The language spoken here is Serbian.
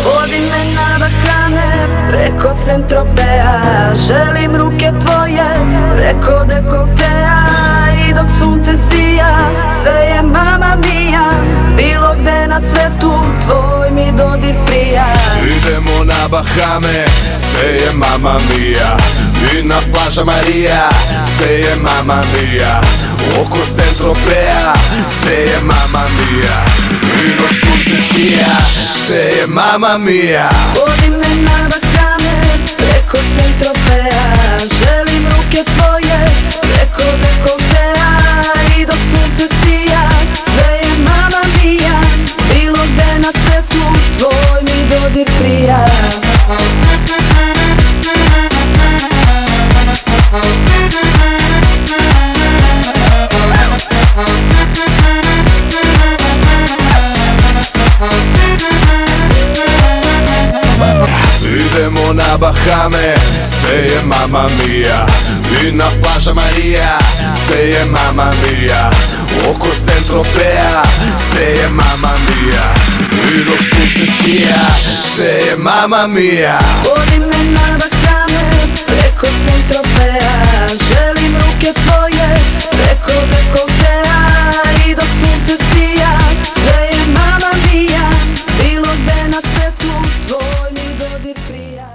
Vodi me na Bahame, preko Saint-Tropea. Želim ruke tvoje, preko dekoltea. I dok sunce sija, seje Mamma Mia. Bilo gde na svetu, tvoj mi dodir prija. Idemo na Bahame, seje Mamma Mia. I na plaža Marija, seje Mamma Mia. Oko Saint-Tropea, seje Mamma Mia. I dok sunce sija, seje Mamma Mia. Vodi me na Bahame, preko Saint-Tropea. Želim ruke tvoje, preko dekoltea. I dok sunce sija, seje Mamma Mia. Bilo gde na svetu, tvoj mi dodir prija. Idemo na Bahame, seje Mamma Mia. I na plaža Marija, seje Mamma Mia. Oko Saint-Tropea, seje Mamma Mia. I dok sunce sija, seje Mamma Mia. Vodi me na Bahame, preko Saint-Tropea. Želim ruke tvoje, preko dekoltea. I dok sunce sija, seje Mamma Mia. Bilo gde na svetu, tvoj mi dodir prija.